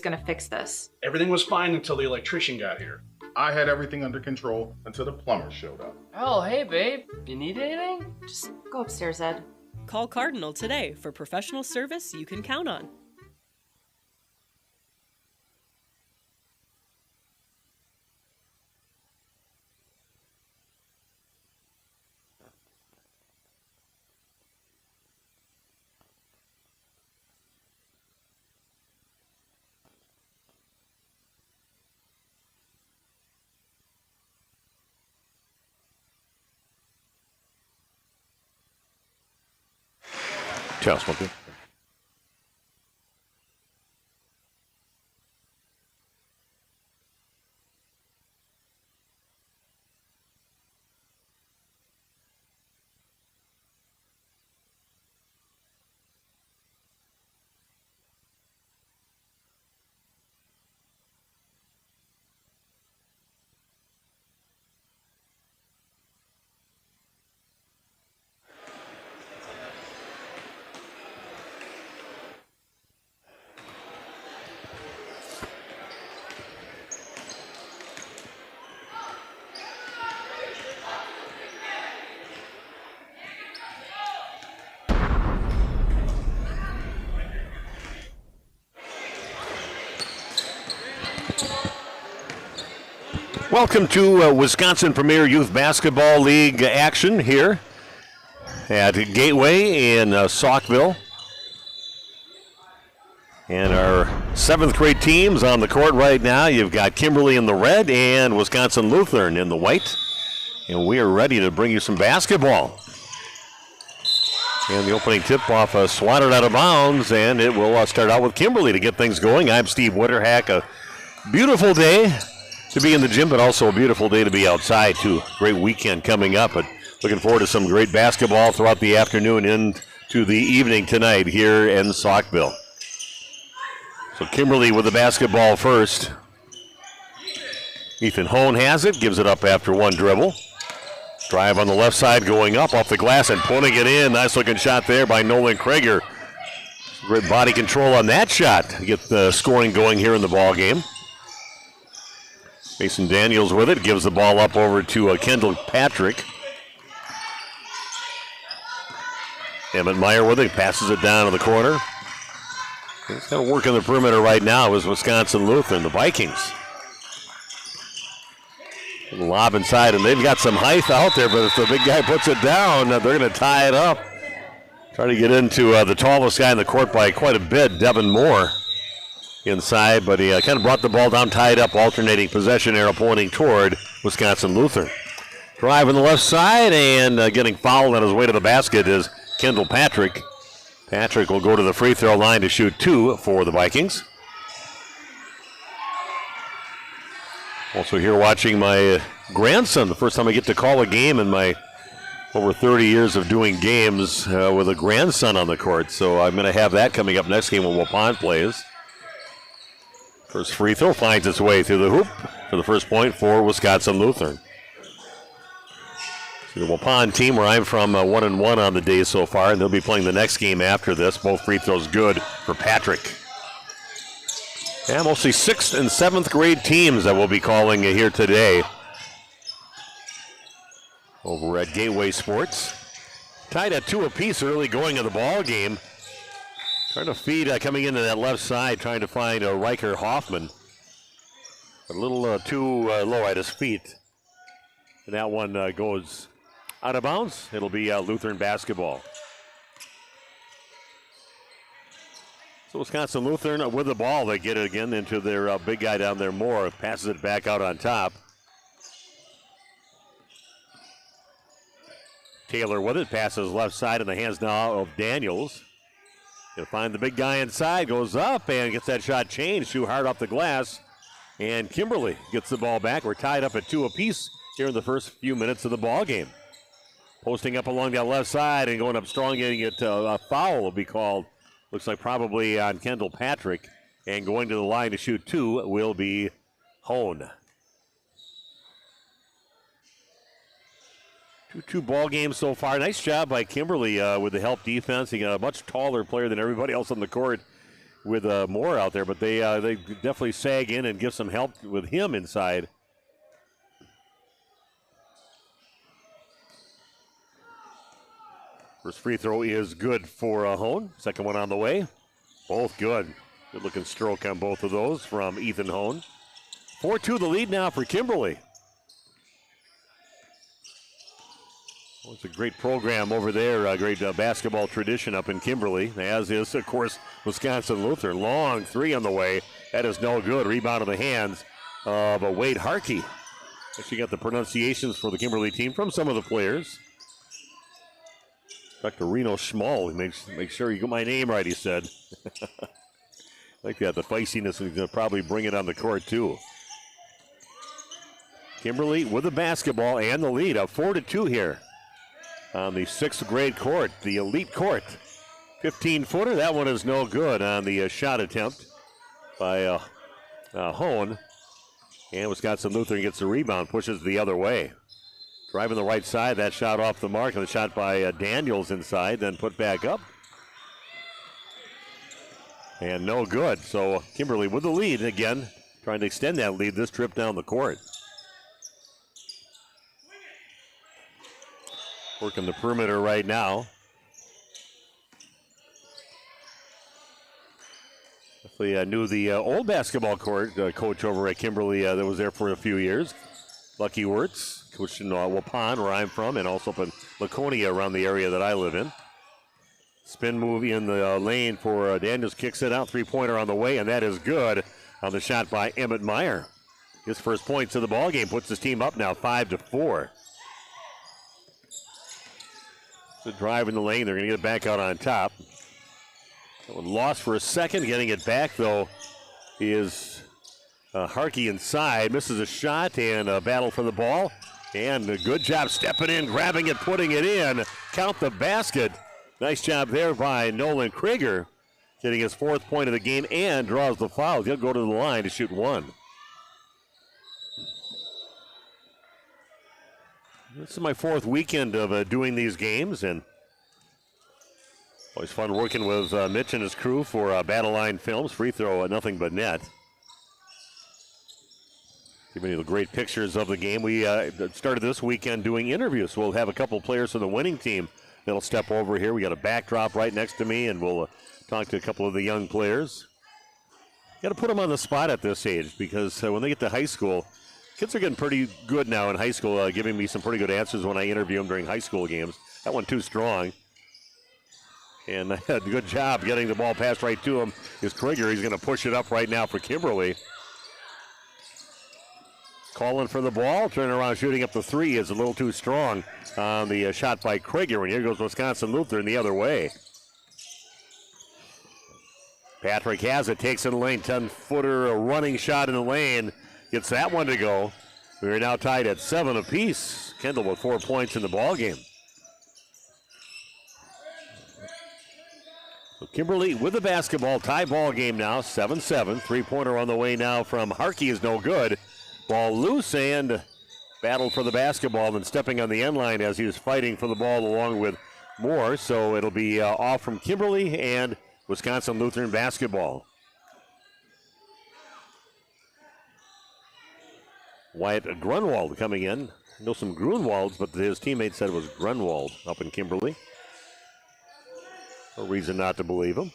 Gonna fix this. Everything was fine until the electrician got here. I had everything under control until the plumber showed up. Oh, hey, babe. You need anything? Just go upstairs, Ed. Call Cardinal today for professional service you can count on. Ciao, Smokey. Welcome to Wisconsin Premier Youth Basketball League action here at Gateway in Saukville. And our 7th grade teams on the court right now. You've got Kimberly in the red and Wisconsin Lutheran in the white. And we are ready to bring you some basketball. And the opening tip-off swatted out of bounds, and it will start out with Kimberly to get things going. I'm Steve Witterhack. A beautiful day to be in the gym, but also a beautiful day to be outside, too. Great weekend coming up, but looking forward to some great basketball throughout the afternoon into the evening tonight here in Saukville. So Kimberly with the basketball first. Ethan Hone has it, gives it up after one dribble. Drive on the left side going up off the glass and putting it in. Nice looking shot there by Nolan Krager. Great body control on that shot to get the scoring going here in the ball game. Mason Daniels with it, gives the ball up over to Kendall Patrick. Emmett Meyer with it, passes it down to the corner. He's got to work on the perimeter right now is Wisconsin Lutheran, the Vikings. The lob inside, and they've got some height out there, but if the big guy puts it down, they're going to tie it up. Trying to get into the tallest guy in the court by quite a bit, Devin Moore. Inside, but he kind of brought the ball down, tied up, alternating possession arrow pointing toward Wisconsin Lutheran. Drive on the left side, and getting fouled on his way to the basket is Kendall Patrick. Patrick will go to the free throw line to shoot two for the Vikings. Also here watching my grandson, the first time I get to call a game in my over 30 years of doing games with a grandson on the court. So I'm going to have that coming up next game when Waupun plays. First free throw finds its way through the hoop for the first point for Wisconsin Lutheran. So the Waupun team, where I'm from, 1-1 on the day so far, and they'll be playing the next game after this. Both free throws good for Patrick. Yeah, mostly 6th and 7th grade teams that we'll be calling here today over at Gateway Sports. Tied at 2 apiece early going in the ball game. Trying to feed coming into that left side, trying to find Riker Hoffman. A little too low at his feet. And that one goes out of bounds. It'll be Lutheran basketball. So Wisconsin Lutheran with the ball. They get it again into their big guy down there, Moore. Passes it back out on top. Taylor with it. Passes left side in the hands now of Daniels. He'll find the big guy inside. Goes up and gets that shot changed. Too hard off the glass. And Kimberly gets the ball back. We're tied up at 2 apiece here in the first few minutes of the ball game. Posting up along that left side and going up strong, getting it a foul will be called. Looks like probably on Kendall Patrick. And going to the line to shoot 2 will be Hone. 2-2 ball game so far. Nice job by Kimberly with the help defense. He got a much taller player than everybody else on the court with Moore out there. But they definitely sag in and give some help with him inside. First free throw is good for Hone. Second one on the way. Both good. Good looking stroke on both of those from Ethan Hone. 4-2 the lead now for Kimberly. Well, it's a great program over there. A great basketball tradition up in Kimberly, as is, of course, Wisconsin Lutheran. Long three on the way. That is no good. Rebound in the hands of Wade Harkey. Actually got the pronunciations for the Kimberly team from some of the players. Dr. Reno Schmall, make sure you get my name right, he said. Like that, the feistiness is going to probably bring it on the court, too. Kimberly with the basketball and the lead, up 4-2 here on the 6th grade court, the elite court. 15-footer, that one is no good on the shot attempt by Hone. And Wisconsin Lutheran gets the rebound, pushes the other way. Driving the right side, that shot off the mark, and the shot by Daniels inside, then put back up. And no good. So Kimberly with the lead again, trying to extend that lead this trip down the court. Working the perimeter right now. Definitely knew the old basketball court coach over at Kimberly that was there for a few years. Lucky Wirtz, coached in Waupun, where I'm from, and also up in Laconia around the area that I live in. Spin move in the lane for Daniels, kicks it out, three-pointer on the way, and that is good on the shot by Emmett Meyer. His first points of the ball game puts his team up now 5-4. The drive in the lane, they're going to get it back out on top. That one lost for a second, getting it back though is Harkey inside, misses a shot and a battle for the ball. And a good job stepping in, grabbing it, putting it in. Count the basket. Nice job there by Nolan Krieger, getting his 4th point of the game and draws the foul. He'll go to the line to shoot 1. This is my 4th weekend of doing these games, and always fun working with Mitch and his crew for Battle Line Films. Free throw, nothing but net. Giving you the great pictures of the game. We started this weekend doing interviews. We'll have a couple players from the winning team that'll step over here. We got a backdrop right next to me, and we'll talk to a couple of the young players. Got to put them on the spot at this age because when they get to high school, kids are getting pretty good now in high school, giving me some pretty good answers when I interview them during high school games. That one too strong. And a good job getting the ball passed right to him is Krieger. He's going to push it up right now for Kimberly. Calling for the ball, turning around, shooting up the three is a little too strong on the shot by Krieger. And here goes Wisconsin Lutheran the other way. Patrick has it, takes in the lane, 10-footer, a running shot in the lane. Gets that one to go. We are now tied at 7 apiece. Kendall with 4 points in the ball game. So Kimberly with the basketball, tie ball game now, 7-7. Three-pointer on the way now from Harkey is no good. Ball loose and battled for the basketball, then stepping on the end line as he was fighting for the ball along with Moore. So it'll be off from Kimberly and Wisconsin Lutheran basketball. Wyatt Grunwald coming in. I know some Grunwalds, but his teammate said it was Grunwald up in Kimberly. No reason not to believe him.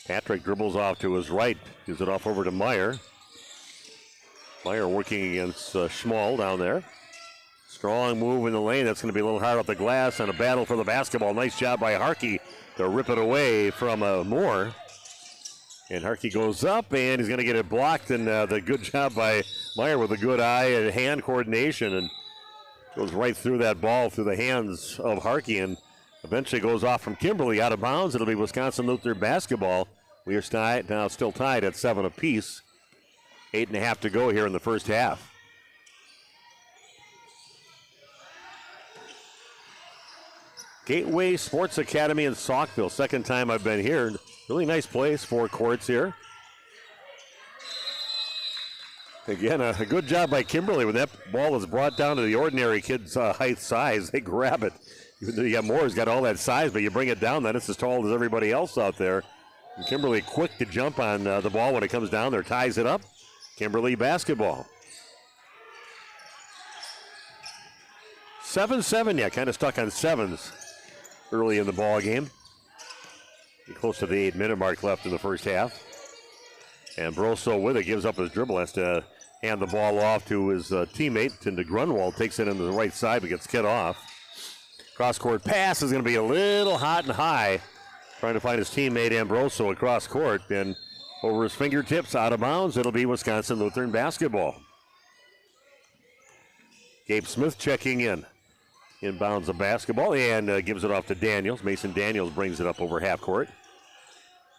Patrick dribbles off to his right. Gives it off over to Meyer. Meyer working against Schmall down there. Strong move in the lane. That's going to be a little hard off the glass and a battle for the basketball. Nice job by Harkey They'll rip it away from Moore. And Harkey goes up, and he's going to get it blocked. And the good job by Meyer with a good eye and hand coordination. And goes right through that ball through the hands of Harkey. And eventually goes off from Kimberly out of bounds. It'll be Wisconsin Lutheran basketball. We are now still tied at 7 apiece. 8.5 to go here in the first half. Gateway Sports Academy in Saukville. Second time I've been here. Really nice place, 4 courts here. Again, a good job by Kimberly. When that ball is brought down to the ordinary kid's height size, they grab it. Even though you got Moore's got all that size, but you bring it down, then it's as tall as everybody else out there. And Kimberly quick to jump on the ball when it comes down there, ties it up. Kimberly basketball. 7-7, yeah, kind of stuck on sevens early in the ball game. Close to the 8-minute mark left in the first half. And Broso with it, gives up his dribble, has to hand the ball off to his teammate, and Grunwald takes it into the right side, but gets cut off. Cross-court pass is going to be a little hot and high, trying to find his teammate Ambroso across court, and over his fingertips, out of bounds. It'll be Wisconsin Lutheran basketball. Gabe Smith checking in. Inbounds the basketball and gives it off to Daniels. Mason Daniels brings it up over half court.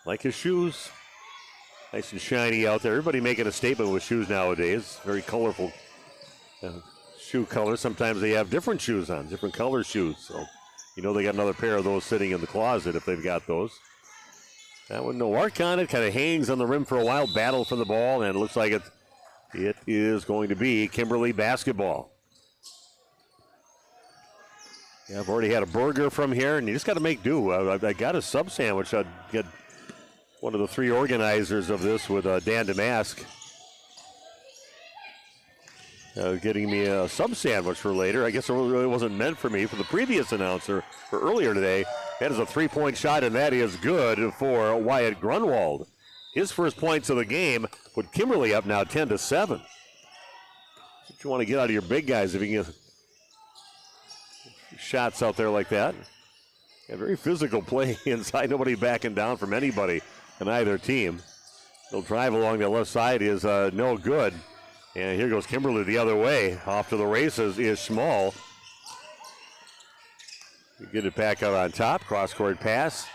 Like his shoes. Nice and shiny out there. Everybody making a statement with shoes nowadays. Very colorful shoe colors. Sometimes they have different shoes on, different color shoes. So, you know they got another pair of those sitting in the closet if they've got those. That one, no arc on it. Kind of hangs on the rim for a while. Battle for the ball, and it looks like it is going to be Kimberly basketball. Yeah, I've already had a burger from here, and you just got to make do. I got a sub sandwich. I'd get one of the 3 organizers of this with Dan Damask getting me a sub sandwich for later. I guess it really wasn't meant for me. For the previous announcer for earlier today, that is a 3-point shot, and that is good for Wyatt Grunwald. His first points of the game put Kimberly up now 10-7. That's what you want to get out of your big guys if you can get shots out there like that. A very physical play inside. Nobody backing down from anybody on either team. They'll drive along the left side is no good. And here goes Kimberly the other way. Off to the races is Schmall. Get it back out on top. Cross-court pass.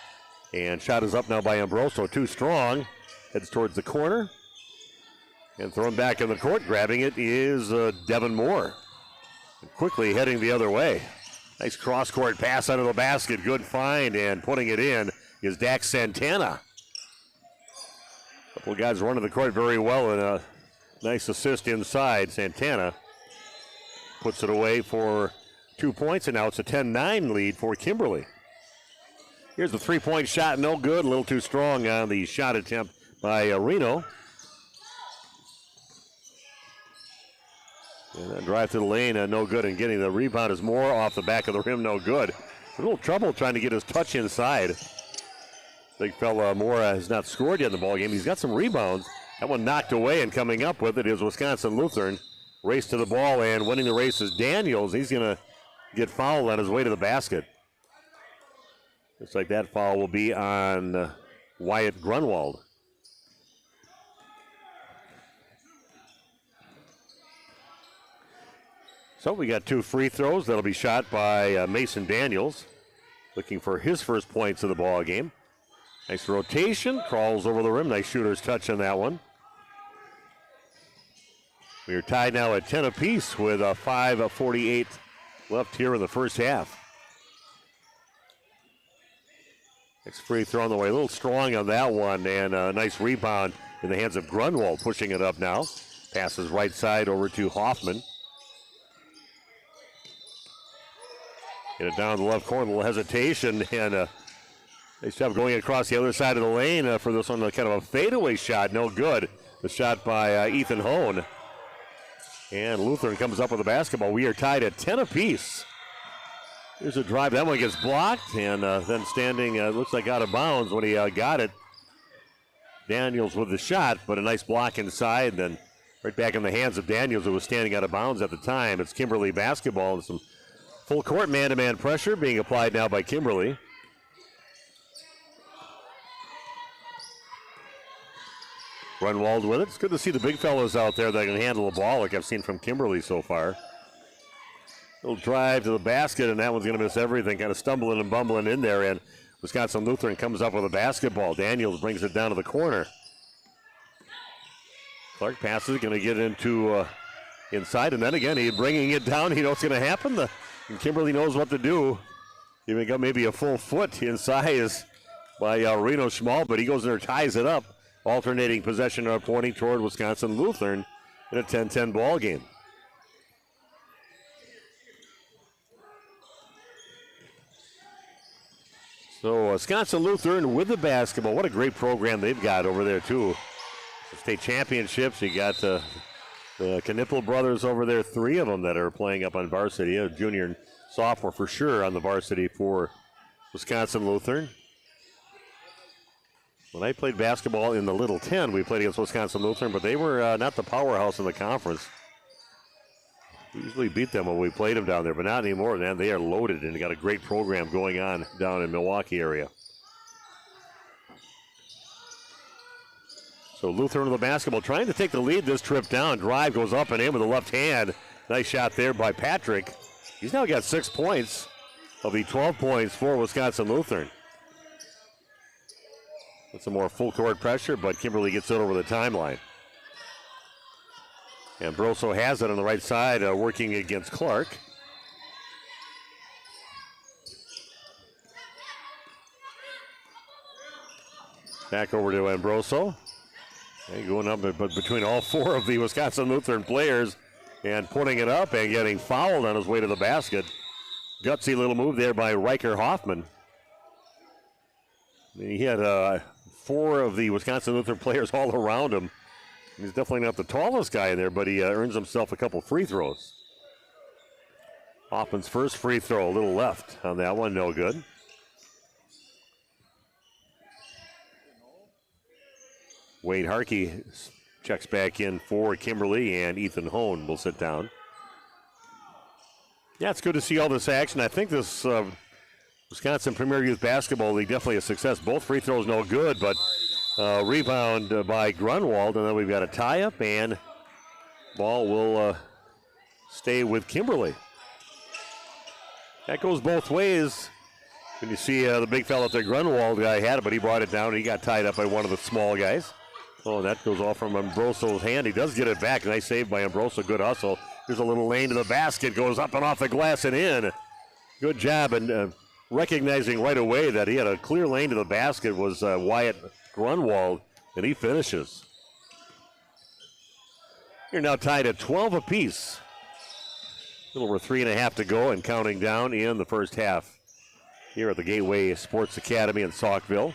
And shot is up now by Ambroso. Too strong. Heads towards the corner. And thrown back in the court. Grabbing it is Devin Moore. And quickly heading the other way. Nice cross-court pass under the basket. Good find, and putting it in is Dax Santana. A couple of guys running the court very well, and a nice assist inside. Santana puts it away for 2 points, and now it's a 10-9 lead for Kimberly. Here's the 3-point shot, no good. A little too strong on the shot attempt by Reno. And that drive to the lane, no good. And getting the rebound is Moore off the back of the rim, no good. A little trouble trying to get his touch inside. Big fella Moore has not scored yet in the ballgame. He's got some rebounds. That one knocked away, and coming up with it is Wisconsin Lutheran. Race to the ball, and winning the race is Daniels. He's going to get fouled on his way to the basket. Looks like that foul will be on Wyatt Grunwald. So we got 2 free throws. That'll be shot by Mason Daniels, looking for his first points of the ball game. Nice rotation, crawls over the rim. Nice shooter's touch on that one. We are tied now at 10 apiece with 5:48 left here in the first half. Next free throw on the way. A little strong on that one, and a nice rebound in the hands of Grunwald, pushing it up now. Passes right side over to Hoffman. Get it down the left corner, a little hesitation, and nice job going across the other side of the lane for this one, kind of a fadeaway shot, no good. The shot by Ethan Hone. And Lutheran comes up with the basketball. We are tied at 10 apiece. Here's a drive. That one gets blocked, and then standing, looks like out of bounds when he got it. Daniels with the shot, but a nice block inside, then right back in the hands of Daniels, who was standing out of bounds at the time. It's Kimberly basketball, and some full court man-to-man pressure being applied now by Kimberly. Grunwald with it. It's good to see the big fellows out there that can handle the ball like I've seen from Kimberly so far. Little drive to the basket, and that one's going to miss everything. Kind of stumbling and bumbling in there, and Wisconsin Lutheran comes up with a basketball. Daniels brings it down to the corner. Clark passes, going to get into inside, and then again, he's bringing it down. He knows what's going to happen, and Kimberly knows what to do. Even got maybe a full foot in size by Reno Schmal, but he goes in there, ties it up. Alternating possession pointing toward Wisconsin Lutheran in a 10-10 ball game. So Wisconsin Lutheran with the basketball. What a great program they've got over there, too. The state championships, you got the Knipple brothers over there, 3 of them that are playing up on varsity. A junior and sophomore for sure on the varsity for Wisconsin Lutheran. When I played basketball in the Little 10, we played against Wisconsin Lutheran, but they were not the powerhouse in the conference. We usually beat them when we played them down there, but not anymore, man. They are loaded and they got a great program going on down in Milwaukee area. So Lutheran with the basketball, trying to take the lead this trip down. Drive goes up and in with the left hand. Nice shot there by Patrick. He's now got 6 points of the 12 points for Wisconsin Lutheran. That's some more full court pressure, but Kimberly gets it over the timeline. And Broso has it on the right side, working against Clark. Back over to Ambroso. And going up between all 4 of the Wisconsin Lutheran players and putting it up and getting fouled on his way to the basket. Gutsy little move there by Riker Hoffman. He had 4 of the Wisconsin Lutheran players all around him. He's definitely not the tallest guy in there, but he earns himself a couple free throws. Hoffman's first free throw, a little left on that one, no good. Wade Harkey checks back in for Kimberly, and Ethan Hone will sit down. Yeah, it's good to see all this action. I think this Wisconsin Premier Youth Basketball League definitely a success. Both free throws no good, but rebound by Grunwald, and then we've got a tie-up, and ball will stay with Kimberly. That goes both ways. When you see the big fella up there, Grunwald guy had it, but he brought it down, and he got tied up by one of the small guys. Oh, that goes off from Ambroso's hand. He does get it back. Nice save by Ambroso. Good hustle. Here's a little lane to the basket. Goes up and off the glass and in. Good job. And recognizing right away that he had a clear lane to the basket was Wyatt Grunwald, and he finishes. You're now tied at 12 apiece. A little over 3.5 to go and counting down in the first half here at the Gateway Sports Academy in Saukville.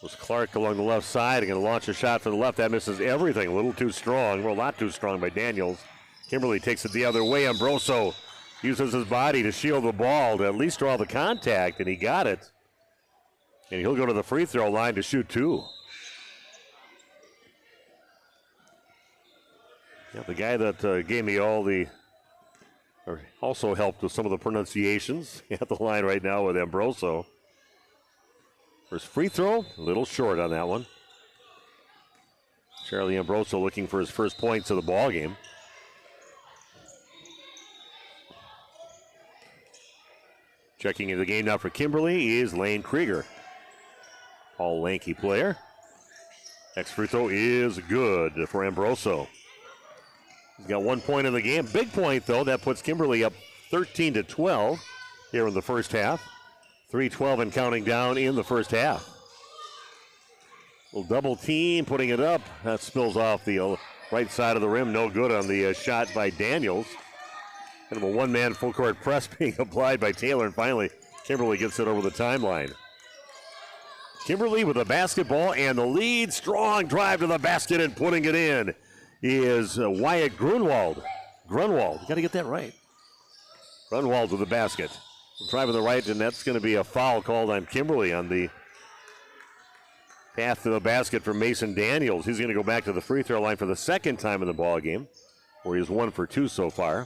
Was Clark along the left side and going to launch a shot from the left. That misses everything. A little too strong. Well, a lot too strong by Daniels. Kimberly takes it the other way. Ambroso uses his body to shield the ball to at least draw the contact, and he got it. And he'll go to the free throw line to shoot 2. Yeah, the guy that gave me also helped with some of the pronunciations at the line right now with Ambroso. First free throw, a little short on that one. Charlie Ambroso looking for his first points of the ball game. Checking into the game now for Kimberly is Lane Krieger. All lanky player. Next free throw is good for Ambroso. He's got 1 point in the game. Big point, though. That puts Kimberly up 13-12 here in the first half. 3:12 and counting down in the first half. Little double team putting it up. That spills off the right side of the rim. No good on the shot by Daniels. Kind of a one-man full court press being applied by Taylor. And finally, Kimberly gets it over the timeline. Kimberly with the basketball and the lead. Strong drive to the basket and putting it in is Wyatt Grunwald. Grunwald, you got to get that right. Grunwald with the basket. Driving the right, and that's going to be a foul called on Kimberly on the path to the basket for Mason Daniels. He's going to go back to the free throw line for the second time in the ball game, where he's 1 for 2 so far.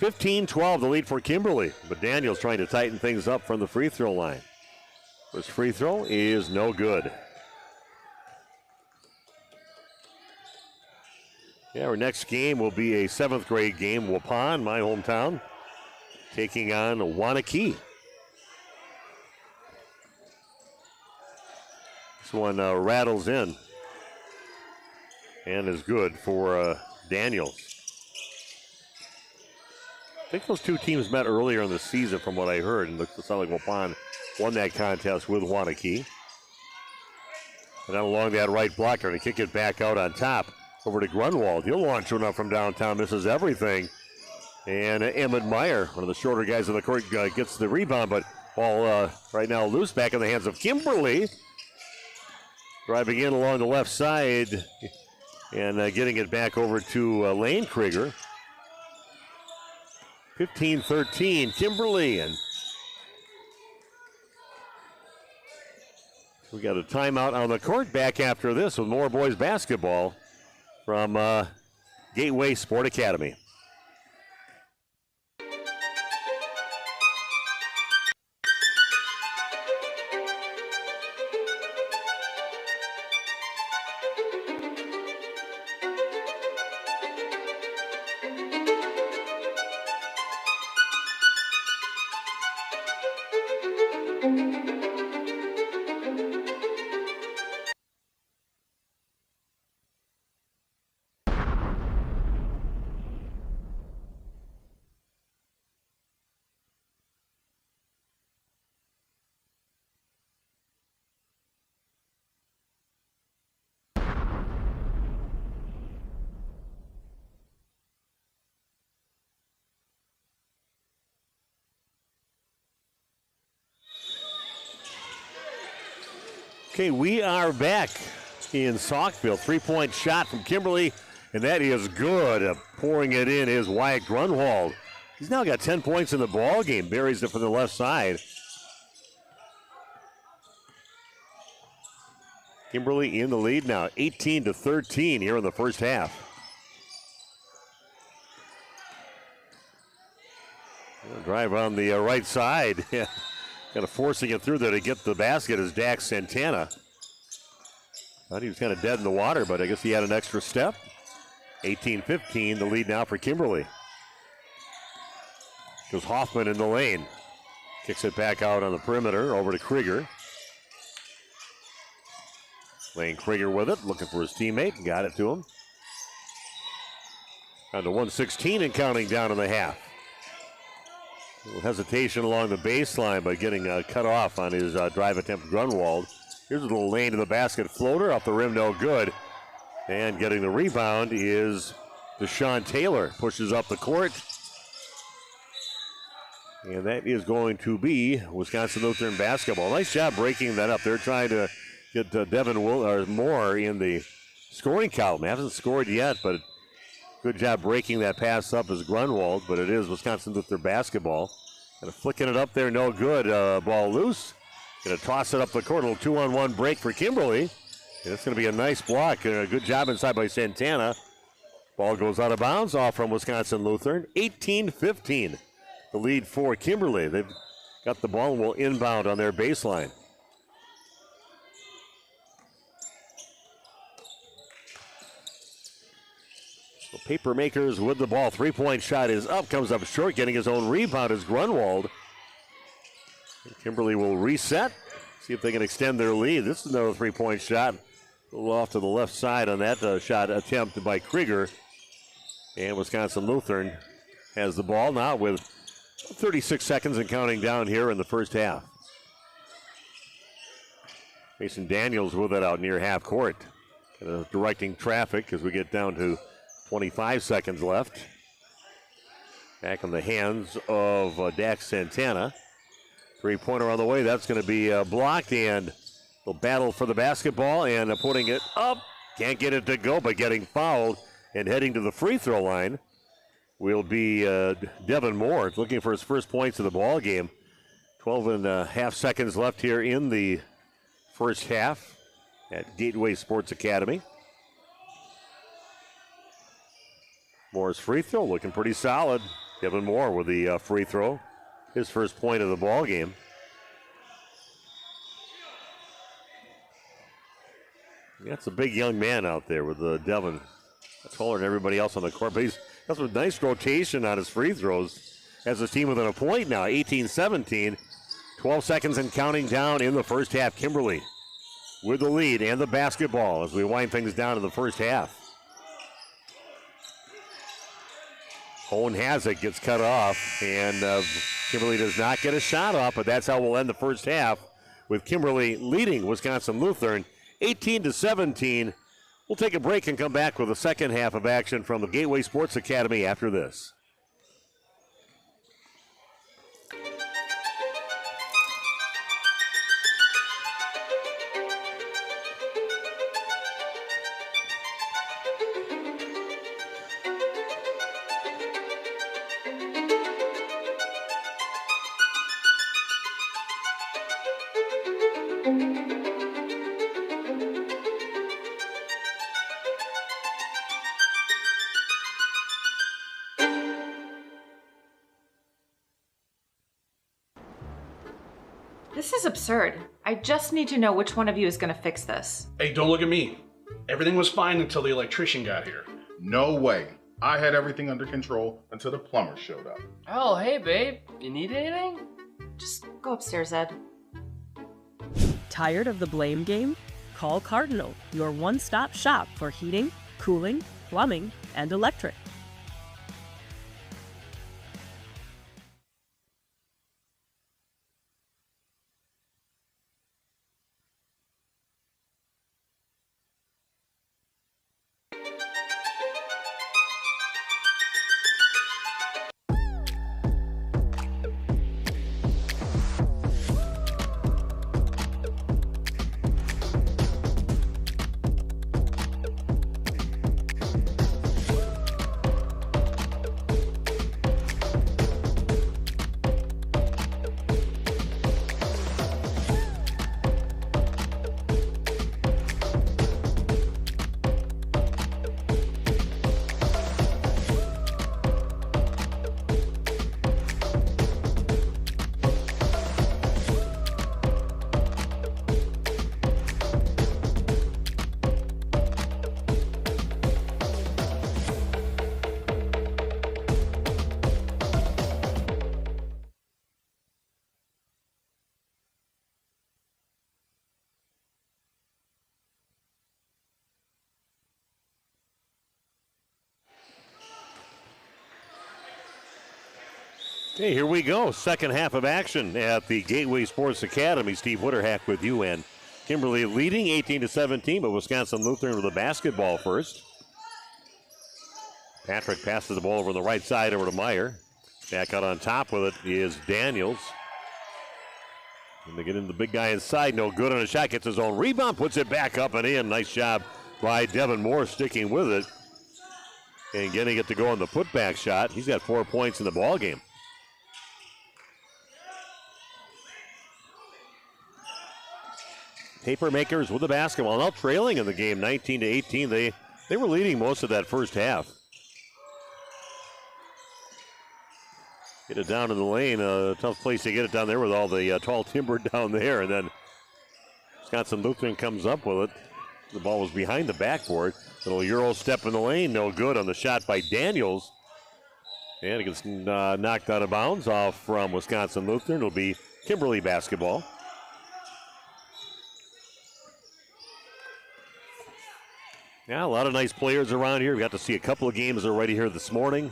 15-12 the lead for Kimberly, but Daniels trying to tighten things up from the free throw line. This free throw is no good. Yeah, our next game will be a 7th grade game. Waupun, my hometown, taking on Wanakee. This one rattles in and is good for Daniels. I think those two teams met earlier in the season from what I heard, and it sounded like Waupun won that contest with Wanakee. And then along that right block, they're going to kick it back out on top over to Grunwald. He'll launch one up from downtown, misses everything. And Emmett Meyer, one of the shorter guys on the court, gets the rebound, but ball right now loose back in the hands of Kimberly. Driving in along the left side and getting it back over to Lane Krieger. 15-13, Kimberly. And we got a timeout on the court. Back after this with more boys basketball from Gateway Sport Academy. Okay, we are back in Saukville. 3-point shot from Kimberly, and that is good. Pouring it in is Wyatt Grunwald. He's now got 10 points in the ball game. Buries it from the left side. Kimberly in the lead now, 18-13 here in the first half. Drive on the right side. Kind of forcing it through there to get the basket is Dax Santana. Thought he was kind of dead in the water, but I guess he had an extra step. 18-15, the lead now for Kimberly. Goes Hoffman in the lane. Kicks it back out on the perimeter over to Krieger. Lane Krieger with it, looking for his teammate. Got it to him. Down to 1:16 and counting down in the half. A little hesitation along the baseline, but getting cut off on his drive attempt, Grunwald. Here's a little lane to the basket floater, off the rim, no good. And getting the rebound is Deshaun Taylor. Pushes up the court. And that is going to be Wisconsin Lutheran basketball. Nice job breaking that up. They're trying to get Devin Moore in the scoring column. Hasn't scored yet, but good job breaking that pass up as Grunwald, but it is Wisconsin Lutheran basketball. Kind of flicking it up there, no good. Ball loose. Going to toss it up the court. A little 2-on-1 break for Kimberly. And it's going to be a nice block. Good job inside by Santana. Ball goes out of bounds, off from Wisconsin Lutheran. 18-15, the lead for Kimberly. They've got the ball and will inbound on their baseline. So Papermakers with the ball. 3-point shot is up, comes up short, getting his own rebound is Grunwald. Kimberly will reset, see if they can extend their lead. This is another 3-point shot. A little off to the left side on that shot attempt by Krieger. And Wisconsin Lutheran has the ball now with 36 seconds and counting down here in the first half. Mason Daniels with it out near half court. Directing traffic as we get down to 25 seconds left. Back in the hands of Dax Santana. 3-pointer on the way. That's going to be blocked, and they'll battle for the basketball and putting it up. Can't get it to go, but getting fouled and heading to the free throw line will be Devin Moore, looking for his first points of the ball game. 12 and a half seconds left here in the first half at Gateway Sports Academy. Moore's free throw looking pretty solid. Devin Moore with the free throw. His first point of the ball game. That's a big young man out there with Devin. Taller than everybody else on the court, but he's got some nice rotation on his free throws. Has his team within a point now, 18-17. 12 seconds and counting down in the first half. Kimberly with the lead and the basketball as we wind things down in the first half. Owen has it, gets cut off, and Kimberly does not get a shot off, but that's how we'll end the first half with Kimberly leading Wisconsin Lutheran 18-17. We'll take a break and come back with the second half of action from the Gateway Sports Academy after this. This is absurd. I just need to know which one of you is going to fix this. Hey, don't look at me. Everything was fine until the electrician got here. No way. I had everything under control until the plumber showed up. Oh, hey, babe. You need anything? Just go upstairs, Ed. Tired of the blame game? Call Cardinal, your one-stop shop for heating, cooling, plumbing, and electric. Okay, here we go. Second half of action at the Gateway Sports Academy. Steve Witterhack with you, and Kimberly leading 18-17, but Wisconsin Lutheran with the basketball first. Patrick passes the ball over on the right side over to Meyer. Back out on top with it is Daniels. And they get into the big guy inside. No good on a shot. Gets his own rebound. Puts it back up and in. Nice job by Devin Moore sticking with it. And getting it to go on the putback shot. He's got 4 points in the ball game. Papermakers with the basketball. Now trailing in the game 19-18. They were leading most of that first half. Get it down in the lane. A tough place to get it down there with all the tall timber down there. And then Wisconsin Lutheran comes up with it. The ball was behind the backboard. Little Euro step in the lane. No good on the shot by Daniels. And it gets knocked out of bounds off from Wisconsin Lutheran. It'll be Kimberly basketball. Yeah, a lot of nice players around here. We got to see a couple of games already here this morning.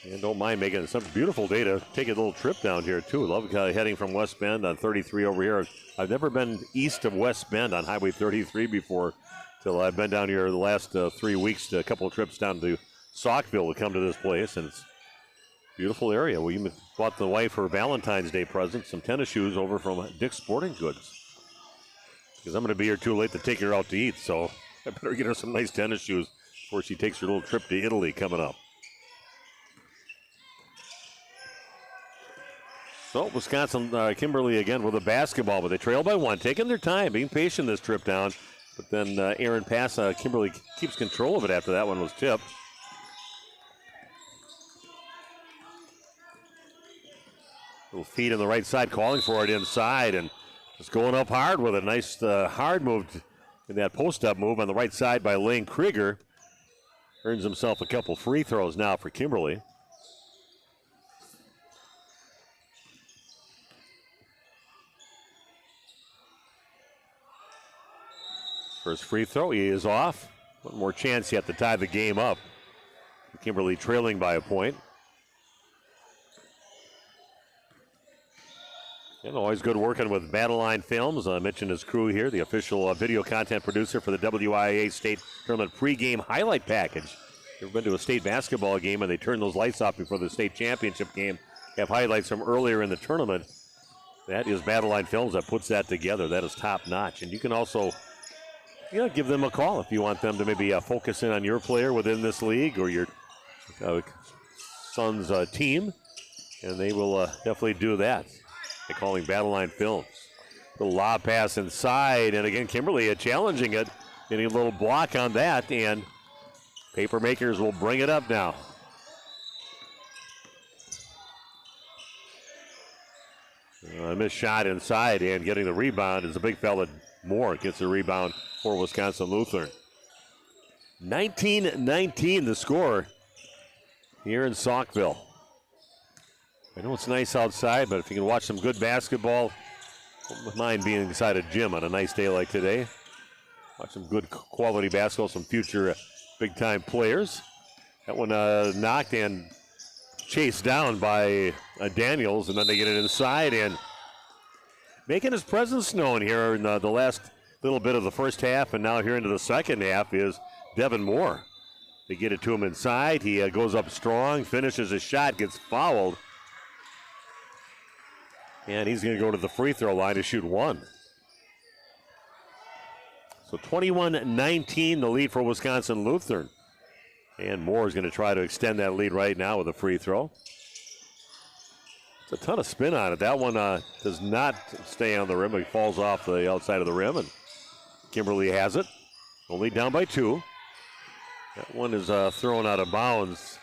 And don't mind making it some beautiful day to take a little trip down here, too. Love heading from West Bend on 33 over here. I've never been east of West Bend on Highway 33 before, till I've been down here the last 3 weeks to a couple of trips down to Saukville to come to this place. And it's a beautiful area. We bought the wife her Valentine's Day present, some tennis shoes over from Dick's Sporting Goods. Because I'm going to be here too late to take her out to eat, so I better get her some nice tennis shoes before she takes her little trip to Italy coming up. So Wisconsin, Kimberly again with a basketball, but they trail by one, taking their time, being patient this trip down. But then Aaron pass, Kimberly keeps control of it after that one was tipped. Little feed on the right side, calling for it inside, and just going up hard with a nice hard move in that post-up move on the right side by Lane Krieger. Earns himself a couple free throws now for Kimberly. First free throw, he is off. One more chance yet to tie the game up. Kimberly trailing by a point. And always good working with Battle Line Films. I mentioned his crew here, the official video content producer for the WIAA State Tournament pregame highlight package. You've been to a state basketball game and they turn those lights off before the state championship game. Have highlights from earlier in the tournament. That is Battle Line Films that puts that together. That is top notch. And you can also give them a call if you want them to maybe focus in on your player within this league or your son's team. And they will definitely do that. They're calling Battle Line Films. The lob pass inside, and again, Kimberly challenging it. Getting a little block on that, and Papermakers will bring it up now. A missed shot inside, and getting the rebound is a big fella. Moore gets the rebound for Wisconsin Lutheran. 19-19 the score here in Saukville. I know it's nice outside, but if you can watch some good basketball, don't mind being inside a gym on a nice day like today. Watch some good quality basketball, some future big-time players. That one knocked and chased down by Daniels, and then they get it inside and making his presence known here in the last little bit of the first half, and now here into the second half is Devin Moore. They get it to him inside. He goes up strong, finishes his shot, gets fouled. And he's going to go to the free throw line to shoot one. So 21-19, the lead for Wisconsin Lutheran. And Moore is going to try to extend that lead right now with a free throw. It's a ton of spin on it. That one does not stay on the rim. It falls off the outside of the rim, and Kimberly has it. Only down by 2. That one is thrown out of bounds.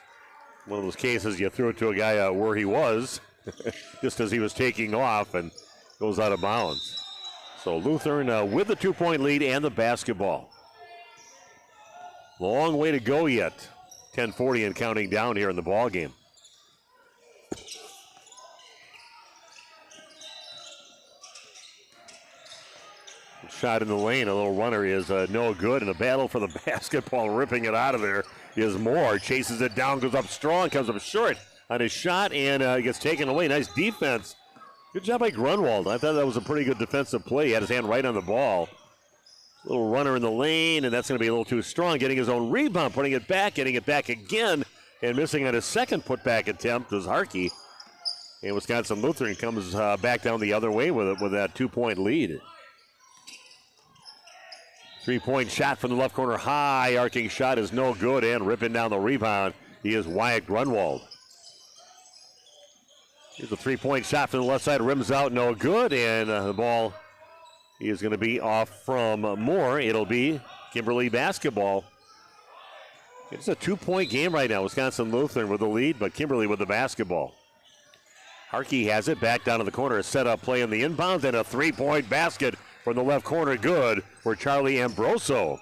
One of those cases you threw it to a guy where he was. Just as he was taking off and goes out of bounds. So Lutheran with the 2-point lead and the basketball. Long way to go yet. 10:40 and counting down here in the ball game. Shot in the lane, a little runner is no good, and a battle for the basketball, ripping it out of there is Moore. Chases it down, goes up strong, comes up short on his shot, and gets taken away. Nice defense. Good job by Grunwald. I thought that was a pretty good defensive play. He had his hand right on the ball. Little runner in the lane, and that's going to be a little too strong. Getting his own rebound, putting it back, getting it back again, and missing on his second putback attempt was Harkey. And Wisconsin Lutheran comes back down the other way with that 2-point lead. 3-point shot from the left corner. High arcing shot is no good, and ripping down the rebound, he is Wyatt Grunwald. Here's a 3-point shot from the left side. Rims out, no good, and the ball is going to be off from Moore. It'll be Kimberly basketball. It's a 2-point game right now. Wisconsin Lutheran with the lead, but Kimberly with the basketball. Harkey has it back down to the corner. A set-up play in the inbounds, and a 3-point basket from the left corner. Good for Charlie Ambroso.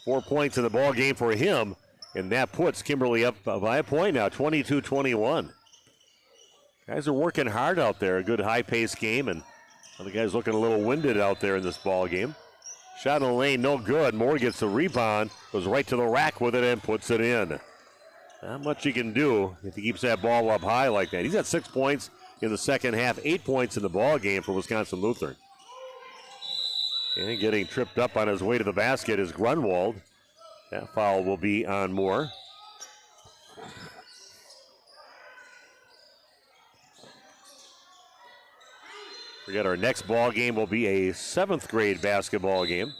4 points in the ball game for him, and that puts Kimberly up by a point now, 22-21. Guys are working hard out there. A good high-paced game, and the guys looking a little winded out there in this ball game. Shot in the lane, no good. Moore gets the rebound, goes right to the rack with it, and puts it in. Not much he can do if he keeps that ball up high like that. He's got 6 points in the second half, 8 points in the ball game for Wisconsin Lutheran. And getting tripped up on his way to the basket is Grunwald. That foul will be on Moore. Forget our next ball game will be a 7th grade basketball game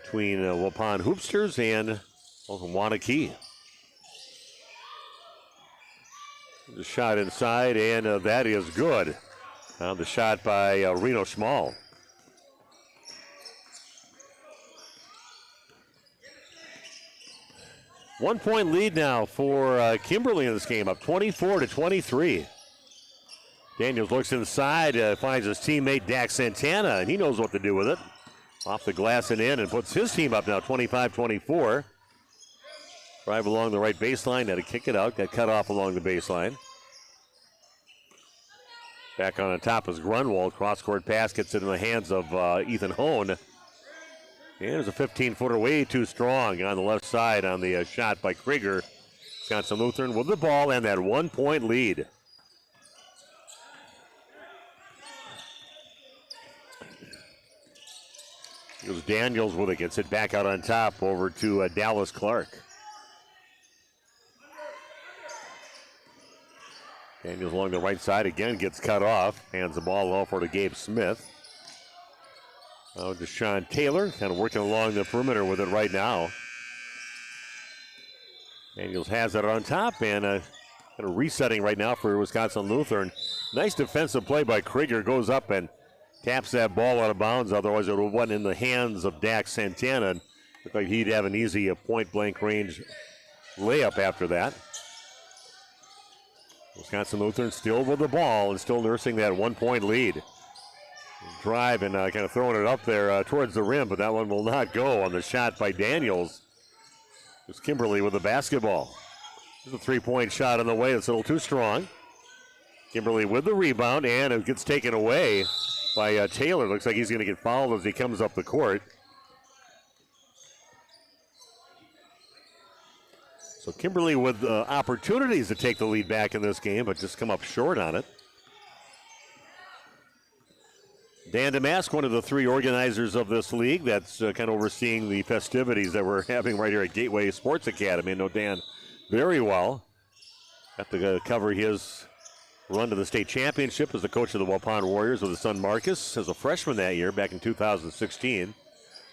between Waupun Hoopsters and Wanakee. The shot inside, and that is good. The shot by Reno Schmal. One-point lead now for Kimberly in this game, up 24-23. Daniels looks inside, finds his teammate Dax Santana, and he knows what to do with it. Off the glass and in, and puts his team up now 25-24. Drive along the right baseline, had to kick it out, got cut off along the baseline. Back on the top is Grunwald. Cross-court pass gets into the hands of Ethan Hone. And there's a 15-footer way too strong on the left side on the shot by Krieger. Wisconsin Lutheran with the ball and that 1-point lead. Here's Daniels with it. Gets it back out on top over to Dallas Clark. Daniels along the right side again gets cut off. Hands the ball over to Gabe Smith. Oh, Deshaun Taylor kind of working along the perimeter with it right now. Daniels has it on top and kind of resetting right now for Wisconsin Lutheran. Nice defensive play by Krieger. Goes up and taps that ball out of bounds. Otherwise it would have went in the hands of Dax Santana. Looked like he'd have an easy point-blank range layup after that. Wisconsin Lutheran still with the ball and still nursing that 1-point lead. Drive and kind of throwing it up there towards the rim, but that one will not go on the shot by Daniels. It's Kimberly with the basketball. There's a three-point shot on the way. It's a little too strong. Kimberly with the rebound, and it gets taken away by Taylor. Looks like he's going to get fouled as he comes up the court. So Kimberly with opportunities to take the lead back in this game, but just come up short on it. Dan Damask, one of the three organizers of this league that's kind of overseeing the festivities that we're having right here at Gateway Sports Academy. I know Dan very well. Got to cover his run to the state championship as the coach of the Waupun Warriors with his son Marcus as a freshman that year back in 2016.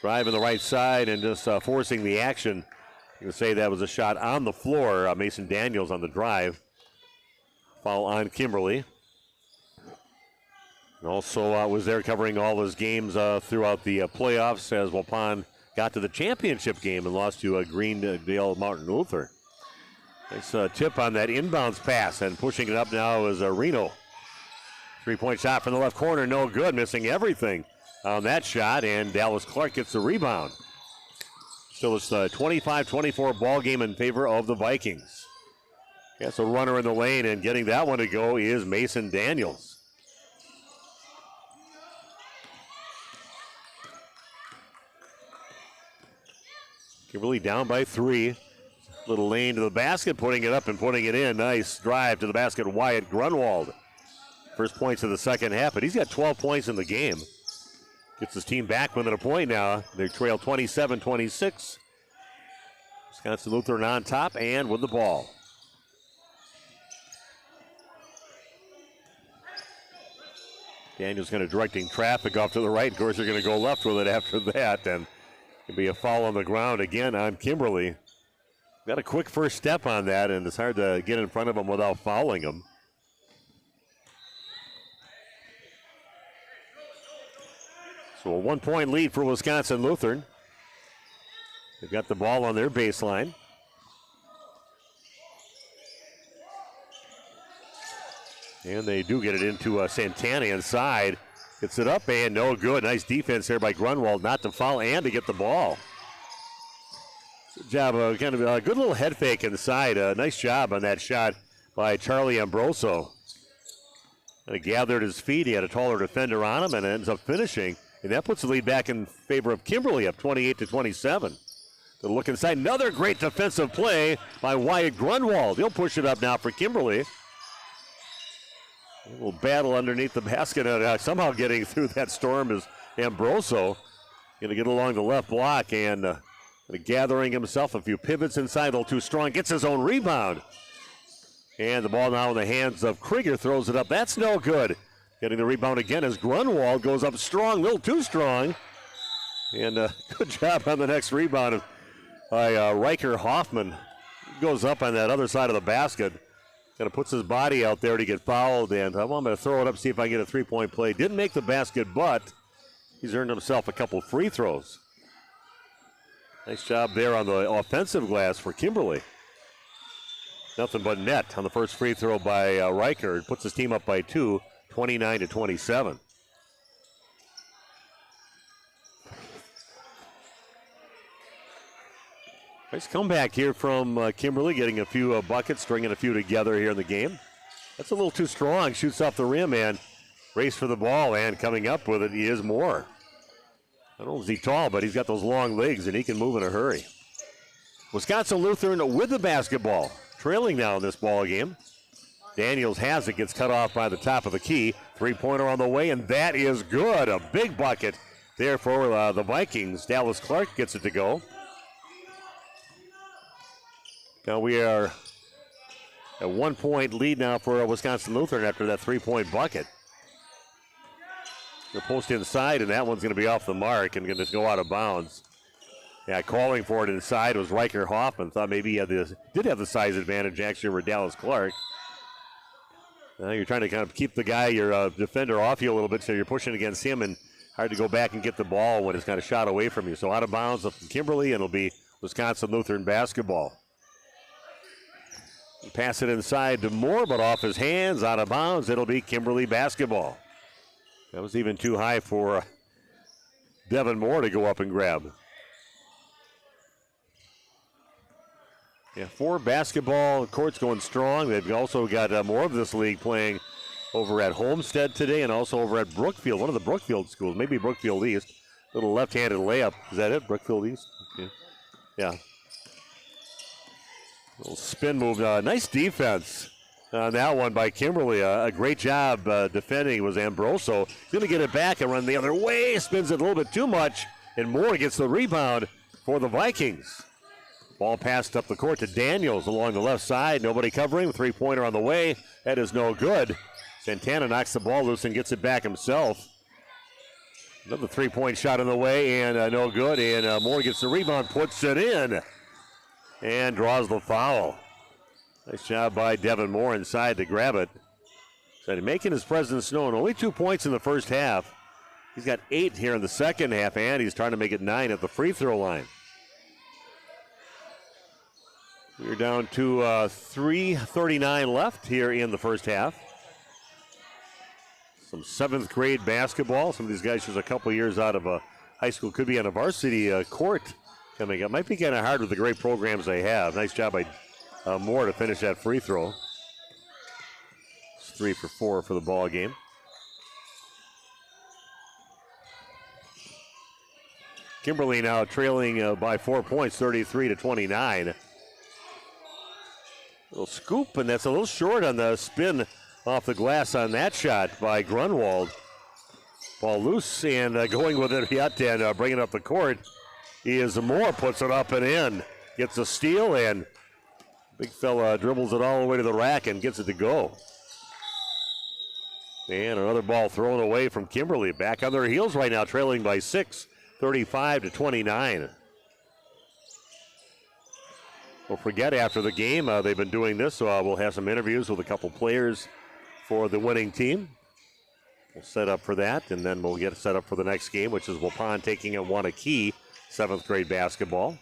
Driving the right side and just forcing the action. You can say that was a shot on the floor. Mason Daniels on the drive. Foul on Kimberly. And also was there covering all his games throughout the playoffs as Waupun got to the championship game and lost to Greendale Mountain Luther. Nice tip on that inbounds pass, and pushing it up now is Reno. Three-point shot from the left corner, no good, missing everything on that shot, and Dallas Clark gets the rebound. Still it's a 25-24 ball game in favor of the Vikings. Yes, a runner in the lane, and getting that one to go is Mason Daniels. Kimberly down by 3. Little lane to the basket, putting it up and putting it in. Nice drive to the basket, Wyatt Grunwald. First points of the second half, but he's got 12 points in the game. Gets his team back within a point now. They trail 27-26. Wisconsin Lutheran on top and with the ball. Daniels kind of directing traffic off to the right. Of course, they're going to go left with it after that, and it'll be a foul on the ground again on Kimberly. Got a quick first step on that, and it's hard to get in front of him without fouling him. So a 1-point lead for Wisconsin Lutheran. They've got the ball on their baseline. And they do get it into Santana inside. Gets it up and no good. Nice defense there by Grunwald not to foul and to get the ball. Good job, kind of a good little head fake inside. Nice job on that shot by Charlie Ambroso. And he gathered his feet. He had a taller defender on him and ends up finishing. And that puts the lead back in favor of Kimberly, up 28-27. To look inside, another great defensive play by Wyatt Grunwald. He'll push it up now for Kimberly. A little battle underneath the basket. Somehow getting through that storm is Ambroso. Going to get along the left block and gathering himself a few pivots inside, a little too strong. Gets his own rebound. And the ball now in the hands of Krieger. Throws it up. That's no good. Getting the rebound again as Grunwald goes up strong, a little too strong. And good job on the next rebound by Riker Hoffman. Goes up on that other side of the basket. Kind of puts his body out there to get fouled. And I'm going to throw it up, see if I can get a three-point play. Didn't make the basket, but he's earned himself a couple free throws. Nice job there on the offensive glass for Kimberly. Nothing but net on the first free throw by Riker. It puts his team up by 2. 29-27. Nice comeback here from Kimberly, getting a few buckets, stringing a few together here in the game. That's a little too strong. Shoots off the rim and race for the ball, and coming up with it, he is Moore. I don't know if he's tall, but he's got those long legs, and he can move in a hurry. Wisconsin Lutheran with the basketball, trailing now in this ball game. Daniels has it, gets cut off by the top of the key. Three-pointer on the way, and that is good. A big bucket there for the Vikings. Dallas Clark gets it to go. Now we are at 1 point lead now for Wisconsin Lutheran after that three-point bucket. The post inside, and that one's going to be off the mark and going to go out of bounds. Yeah, calling for it inside was Riker Hoffman. Thought maybe he did have the size advantage actually over Dallas Clark. Now you're trying to kind of keep the guy, your defender, off you a little bit, so you're pushing against him, and hard to go back and get the ball when it's kind of shot away from you. So out of bounds from Kimberly, and it'll be Wisconsin Lutheran basketball. Pass it inside to Moore, but off his hands, out of bounds. It'll be Kimberly basketball. That was even too high for Devin Moore to go up and grab. Yeah, 4 basketball courts going strong. They've also got more of this league playing over at Homestead today and also over at Brookfield, one of the Brookfield schools, maybe Brookfield East. Little left-handed layup. Is that it, Brookfield East? Okay. Yeah. Little spin move. Nice defense on that one by Kimberly. A great job defending was Ambroso. He's going to get it back and run the other way. Spins it a little bit too much, and Moore gets the rebound for the Vikings. Ball passed up the court to Daniels along the left side. Nobody covering. Three-pointer on the way. That is no good. Santana knocks the ball loose and gets it back himself. Another three-point shot on the way, and no good. And Moore gets the rebound, puts it in, and draws the foul. Nice job by Devin Moore inside to grab it. So making his presence known. Only 2 points in the first half. He's got 8 here in the second half, and he's trying to make it 9 at the free throw line. We're down to 3:39 left here in the first half. Some 7th grade basketball. Some of these guys just a couple years out of high school. Could be on a varsity court coming up. Might be kind of hard with the great programs they have. Nice job by Moore to finish that free throw. It's 3 for 4 for the ball game. Kimberly now trailing by 4 points, 33-29. Little scoop, and that's a little short on the spin off the glass on that shot by Grunwald. Ball loose and going with it yet and bringing up the court is Moore, puts it up and in. Gets a steal, and big fella dribbles it all the way to the rack and gets it to go. And another ball thrown away from Kimberly. Back on their heels right now, trailing by 6, 35-29. Don't forget, after the game, they've been doing this, so we'll have some interviews with a couple players for the winning team. We'll set up for that, and then we'll get set up for the next game, which is Waupun taking at Wanakee, 7th grade basketball.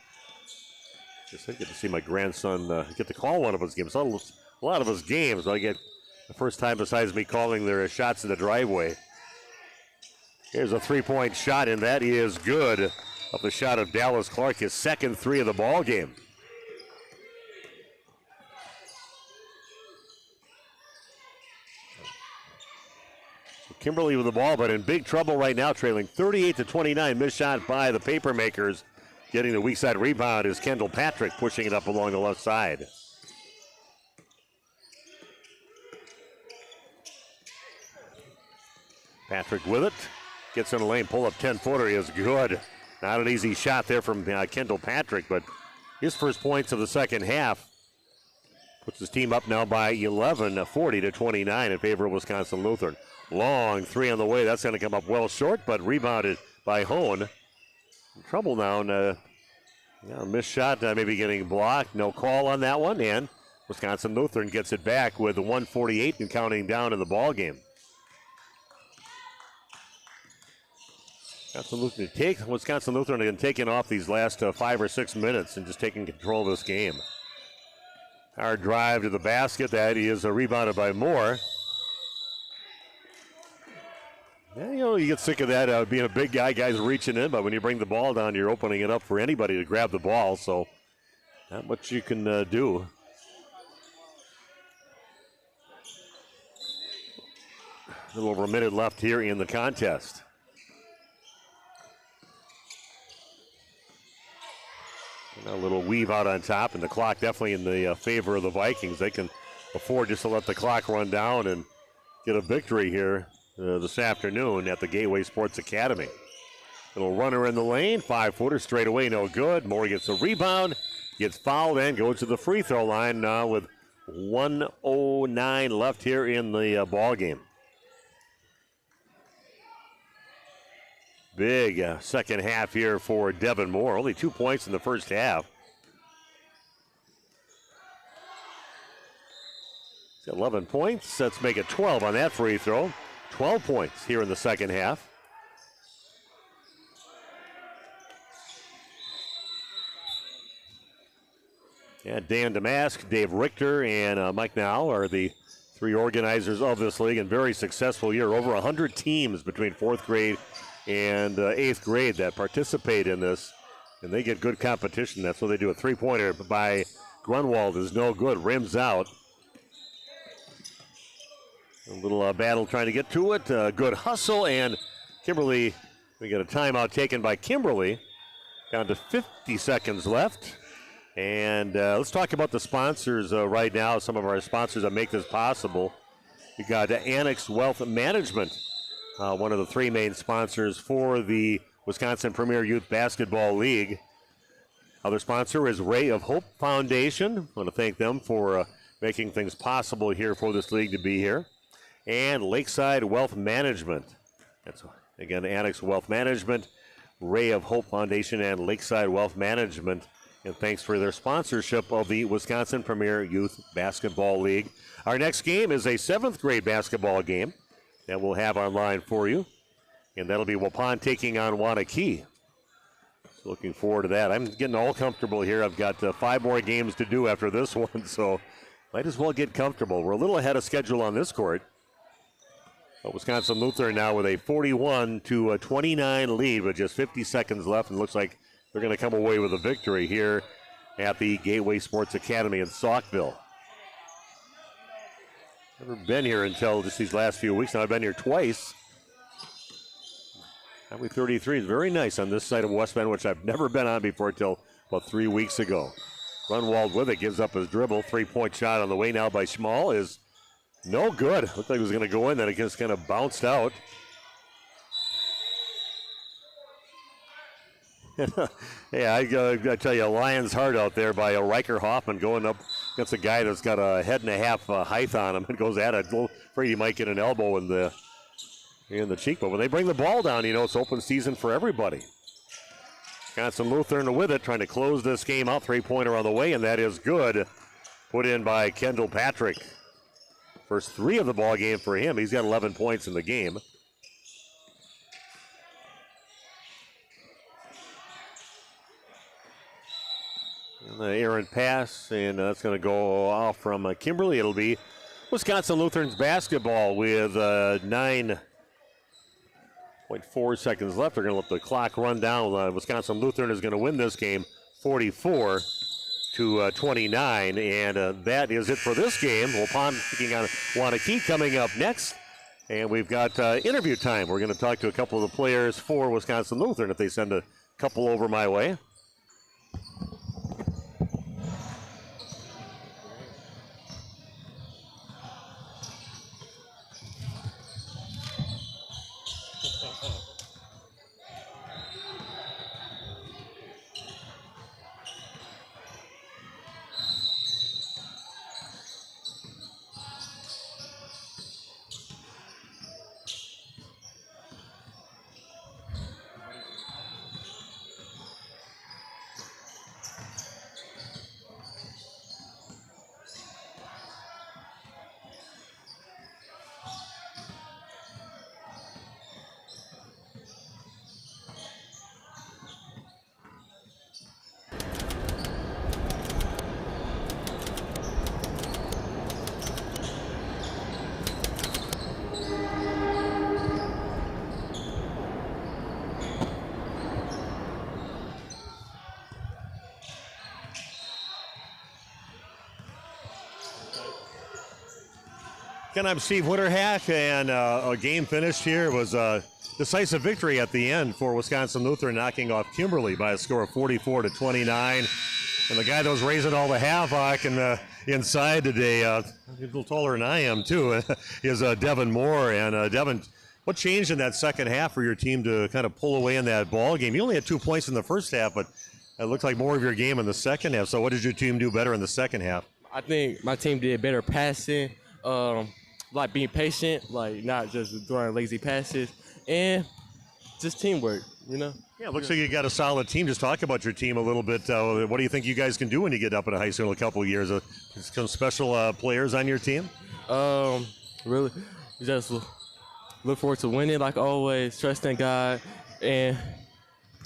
Just I get to see my grandson get to call one of his games. A lot of his games, I get the first time besides me calling their shots in the driveway. Here's a three-point shot, and that is good. Of the shot of Dallas Clark, his second 3 of the ball game. Kimberly with the ball, but in big trouble right now, trailing 38-29. Missed shot by the Papermakers. Getting the weak side rebound is Kendall Patrick, pushing it up along the left side. Patrick with it. Gets in the lane, pull up 10-footer is good. Not an easy shot there from Kendall Patrick, but his first points of the second half puts his team up now by 11, 40-29 in favor of Wisconsin Lutheran. Long 3 on the way. That's going to come up well short, but rebounded by Hone. In trouble now. And, missed shot, maybe getting blocked. No call on that one. And Wisconsin Lutheran gets it back with 1:48 and counting down in the ball game. Wisconsin Lutheran again taking off these last 5 or 6 minutes and just taking control of this game. Hard drive to the basket. That is rebounded by Moore. Yeah, you get sick of that being a big guy, guys reaching in, but when you bring the ball down, you're opening it up for anybody to grab the ball, so not much you can do. A little over a minute left here in the contest. And a little weave out on top, and the clock definitely in the favor of the Vikings. They can afford just to let the clock run down and get a victory here this afternoon at the Gateway Sports Academy. Little runner in the lane, 5-footer straight away, no good. Moore gets a rebound, gets fouled, and goes to the free throw line with 1:09 left here in the ball game. Big second half here for Devin Moore. Only 2 points in the first half. He's got 11 points. Let's make it 12 on that free throw. 12 points here in the second half. Yeah, Dan Damask, Dave Richter, and Mike Now are the three organizers of this league, and very successful year. Over 100 teams between 4th grade and 8th grade that participate in this, and they get good competition. That's what they do. A three-pointer by Grunwald is no good. Rims out. A little battle trying to get to it. Good hustle, and Kimberly, we get a timeout taken by Kimberly. Down to 50 seconds left. And let's talk about the sponsors right now. Some of our sponsors that make this possible. You got Annex Wealth Management, one of the three main sponsors for the Wisconsin Premier Youth Basketball League. Other sponsor is Ray of Hope Foundation. I want to thank them for making things possible here for this league to be here. And Lakeside Wealth Management. That's, again, Annex Wealth Management, Ray of Hope Foundation, and Lakeside Wealth Management. And thanks for their sponsorship of the Wisconsin Premier Youth Basketball League. Our next game is a 7th grade basketball game that we'll have online for you. And that'll be Waupun taking on Wanakee. So looking forward to that. I'm getting all comfortable here. I've got 5 more games to do after this one, so might as well get comfortable. We're a little ahead of schedule on this court. But Wisconsin Lutheran now with a 41-29 lead with just 50 seconds left, and looks like they're going to come away with a victory here at the Gateway Sports Academy in Saukville. Never been here until just these last few weeks. Now I've been here twice. Highway 33 is very nice on this side of West Bend, which I've never been on before until about 3 weeks ago. Grunwald with it, gives up his dribble. 3-point shot on the way now by Schmall is no good. Looked like it was going to go in, then it just kind of bounced out. Yeah, I tell you, a lion's heart out there by Riker Hoffman going up against a guy that's got a head and a half height on him and goes at it. Afraid he might get an elbow in the cheek. But when they bring the ball down, it's open season for everybody. Wisconsin Lutheran with it, trying to close this game out. 3-pointer on the way, and that is good. Put in by Kendall Patrick. First 3 of the ball game for him. He's got 11 points in the game. And the errant pass, and that's going to go off from Kimberly. It'll be Wisconsin Lutheran's basketball with 9.4 seconds left. They're going to let the clock run down. Wisconsin Lutheran is going to win this game 44-29, and that is it for this game. Waupun taking on Wanakee coming up next, and we've got interview time. We're going to talk to a couple of the players for Wisconsin Lutheran if they send a couple over my way. Again, I'm Steve Witterhack, and a game finished here was a decisive victory at the end for Wisconsin Lutheran, knocking off Kimberly by a score of 44-29. And the guy that was raising all the havoc and inside today, a little taller than I am too, is Devin Moore. And Devin, what changed in that second half for your team to kind of pull away in that ball game? You only had 2 points in the first half, but it looked like more of your game in the second half. So what did your team do better in the second half? I think my team did better passing, like being patient, like not just throwing lazy passes, and just teamwork, you know? Yeah, it looks like you got a solid team. Just talk about your team a little bit. What do you think you guys can do when you get up in a high school in a couple of years? Some special players on your team? Really, just look forward to winning like always, trust in God, and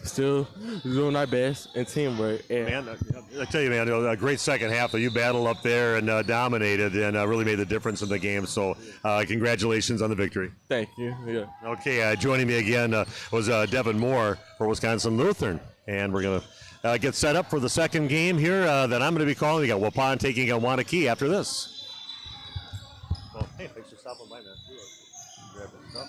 still doing our best in teamwork. And man, I tell you, man, a great second half. You battled up there and dominated and really made the difference in the game. So congratulations on the victory. thank you. Yeah. Okay, joining me again was Devin Moore for Wisconsin Lutheran. And we're going to get set up for the second game here that I'm going to be calling. We got Waupun taking on Wanakee after this. Well, hey, thanks for stopping by, man. Grab that stuff.